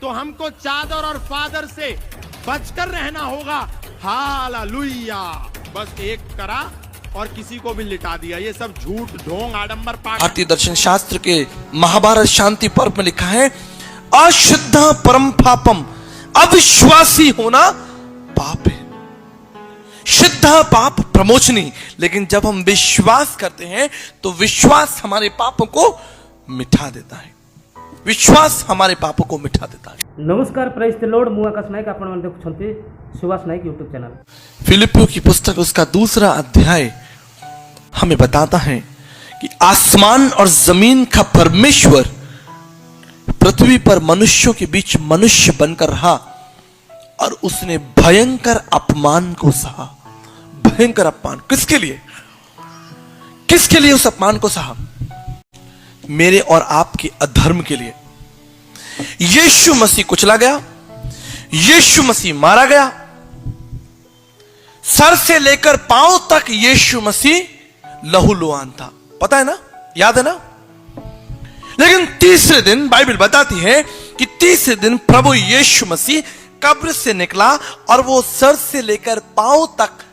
हमको चादर और फादर से बचकर रहना होगा। हालेलुया। बस एक करा और किसी को भी लिटा दिया। ये सब झूठ ढोंग आडंबर पाठ। भारतीय दर्शन शास्त्र के महाभारत शांति पर्व में लिखा है, अशुद्ध परम पापम, अविश्वासी होना पाप है। शुद्ध पाप प्रमोचनी, लेकिन जब हम विश्वास करते हैं तो विश्वास हमारे पापों को मिटा देता है। विश्वास हमारे पापों को मिटा देता है। नमस्कार, प्रेज द लॉर्ड। मु आकाश नायक, आपण माने देखुछंती सुभाष नायक यूट्यूब चैनल। फिलिपियों की पुस्तक उसका 2 अध्याय हमें बताता है कि आसमान और जमीन का परमेश्वर पृथ्वी पर मनुष्यों के बीच मनुष्य बनकर रहा और उसने भयंकर अपमान को सहा। भयंकर अपमान किसके लिए? किसके लिए उस अपमान को सहा? मेरे और आपके अधर्म के लिए। यीशु मसीह कुचला गया, यीशु मसीह मारा गया, सर से लेकर पांव तक यीशु मसीह लहूलुहान था। पता है ना, याद है ना? लेकिन तीसरे दिन बाइबल बताती है कि तीसरे दिन प्रभु यीशु मसीह कब्र से निकला और वो सर से लेकर पांव तक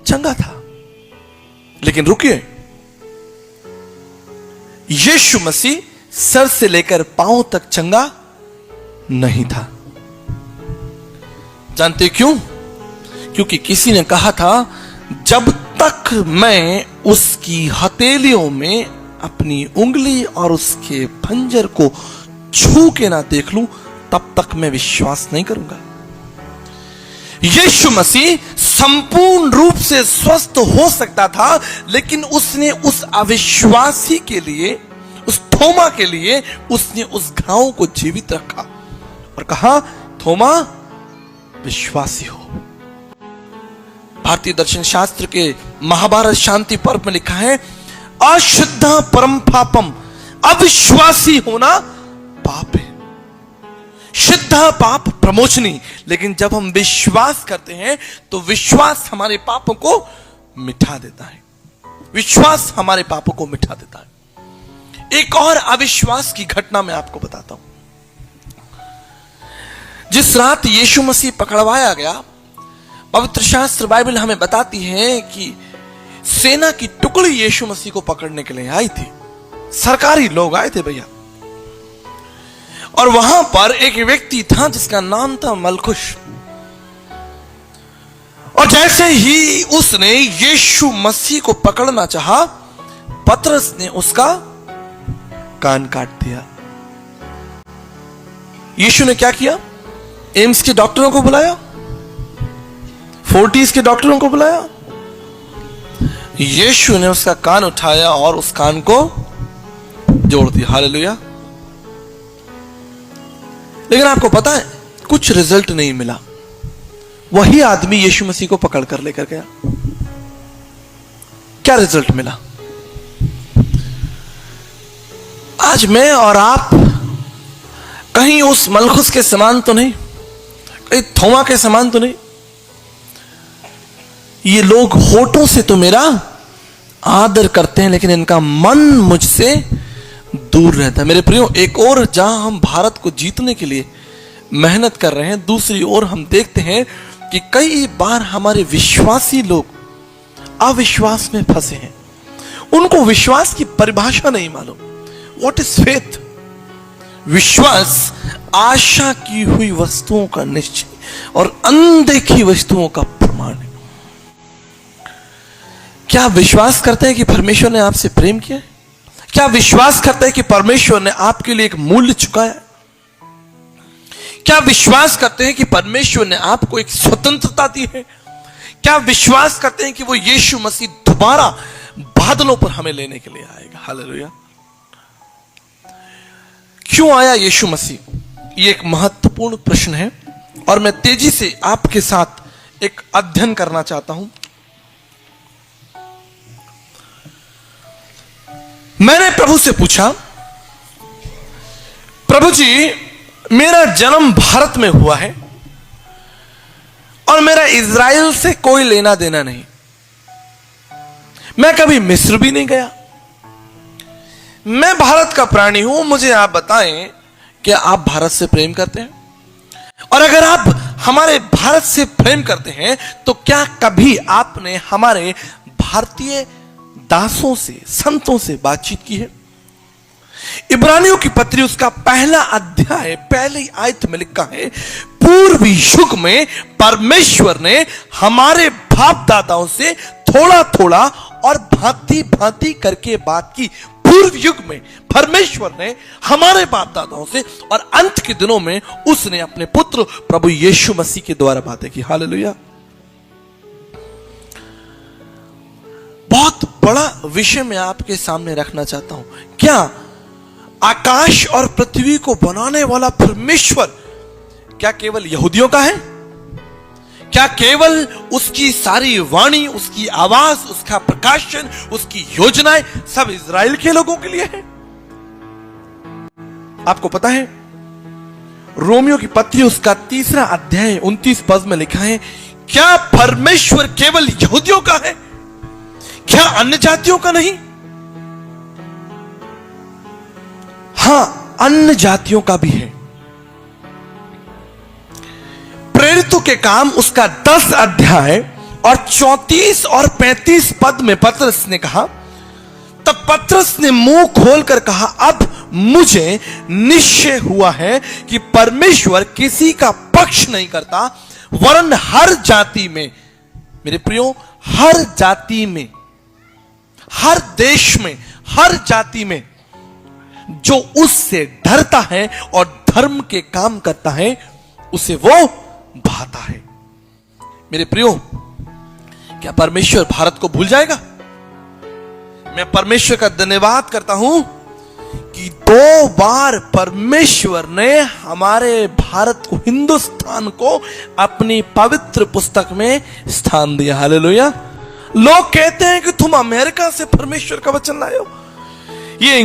चंगा था। लेकिन रुकिए, यीशु मसीह सर से लेकर पांव तक चंगा नहीं था। जानते क्यों? क्योंकि किसी ने कहा था, जब तक मैं उसकी हथेलियों में अपनी उंगली और उसके पंजर को छू के ना देख लूं, तब तक मैं विश्वास नहीं करूंगा। यीशु मसीह संपूर्ण रूप से स्वस्थ हो सकता था, लेकिन उसने उस अविश्वासी के लिए, उस थोमा के लिए, उसने उस घाव को जीवित रखा और कहा, थोमा विश्वासी हो। भारतीय दर्शन शास्त्र के महाभारत शांति पर्व में लिखा है, अशुद्ध परम पापम, अविश्वासी होना पाप है। शुद्ध पाप प्रमोचनी, लेकिन जब हम विश्वास करते हैं तो विश्वास हमारे पापों को मिटा देता है। विश्वास हमारे पापों को मिटा देता है। एक और अविश्वास की घटना मैं आपको बताता हूं। जिस रात यीशु मसीह पकड़वाया गया, पवित्र शास्त्र बाइबल हमें बताती है कि सेना की टुकड़ी यीशु मसीह को पकड़ने के लिए आई थी। सरकारी लोग आए थे भैया। और वहां पर एक व्यक्ति था जिसका नाम था मलखुश। और जैसे ही उसने यीशु मसीह को पकड़ना चाहा, पतरस ने उसका कान काट दिया। यीशु ने क्या किया? एम्स के डॉक्टरों को बुलाया, फोर्टिस के डॉक्टरों को बुलाया। यीशु ने उसका कान उठाया और उस कान को जोड़ दिया। हालेलुया। लेकिन आपको पता है, कुछ रिजल्ट नहीं मिला। वही आदमी यीशु मसीह को पकड़ कर लेकर गया। क्या रिजल्ट मिला? आज मैं और आप कहीं उस मलखुस के समान तो नहीं, कहीं थोमा के समान तो नहीं। ये लोग होठों से तो मेरा आदर करते हैं, लेकिन इनका मन मुझसे दूर रहता है। मेरे प्रियो, एक और जहां हम भारत को जीतने के लिए मेहनत कर रहे हैं, दूसरी ओर हम देखते हैं कि कई बार हमारे विश्वासी लोग अविश्वास में फंसे हैं। उनको विश्वास की परिभाषा नहीं मालूम। What is faith? विश्वास आशा की हुई वस्तुओं का निश्चय और अनदेखी वस्तुओं का प्रमाण है। क्या विश्वास करते हैं कि परमेश्वर ने आपसे प्रेम किया है? क्या विश्वास करते हैं कि परमेश्वर ने आपके लिए एक मूल्य चुकाया है? क्या विश्वास करते हैं कि परमेश्वर ने आपको एक स्वतंत्रता दी है? क्या विश्वास करते हैं कि वो यीशु मसीह दोबारा बादलों पर हमें लेने के लिए आएगा? हालेलुया। क्यों आया यीशु मसीह? ये एक महत्वपूर्ण प्रश्न है और मैं तेजी से आपके साथ एक अध्ययन करना चाहता हूं। मैंने प्रभु से पूछा, प्रभु जी, मेरा जन्म भारत में हुआ है और मेरा इज़राइल से कोई लेना देना नहीं। मैं कभी मिस्र भी नहीं गया। मैं भारत का प्राणी हूं। मुझे आप बताएं क्या आप भारत से प्रेम करते हैं? और अगर आप हमारे भारत से प्रेम करते हैं तो क्या कभी आपने हमारे भारतीय दासों से, संतों से बातचीत की है? इब्रानियों की पत्री उसका पहला अध्याय पहली आयत में लिखा है, पूर्व युग में परमेश्वर ने हमारे बाप दादाओं से थोड़ा थोड़ा और भांति भांति करके बात की। पूर्व युग में परमेश्वर ने हमारे बाप दादाओं से, और अंत के दिनों में उसने अपने पुत्र प्रभु यीशु मसीह के द्वारा बातें की। हालेलुया। बहुत बड़ा विषय मैं आपके सामने रखना चाहता हूं। क्या आकाश और पृथ्वी को बनाने वाला परमेश्वर क्या केवल यहूदियों का है? क्या केवल उसकी सारी वाणी, उसकी आवाज, उसका प्रकाशन, उसकी योजनाएं सब इजराइल के लोगों के लिए है? आपको पता है, रोमियो की पत्री उसका 3 अध्याय 29 पद में लिखा है, क्या परमेश्वर केवल यहूदियों का है? क्या अन्य जातियों का नहीं? हां, अन्य जातियों का भी है। प्रेरितों के काम उसका 10 अध्याय और 34 और 35 पद में पतरस ने कहा, तब पतरस ने मुंह खोलकर कहा, अब मुझे निश्चय हुआ है कि परमेश्वर किसी का पक्ष नहीं करता, वरन हर जाति में, मेरे प्रियो, हर जाति में, हर देश में, हर जाति में जो उससे डरता है और धर्म के काम करता है, उसे वो भाता है। मेरे प्रियो, क्या परमेश्वर भारत को भूल जाएगा? मैं परमेश्वर का धन्यवाद करता हूं कि 2 बार परमेश्वर ने हमारे भारत को, हिंदुस्तान को अपनी पवित्र पुस्तक में स्थान दिया। हालेलुया। लोग कहते हैं कि तुम अमेरिका से परमेश्वर का वचन लाए हो, ये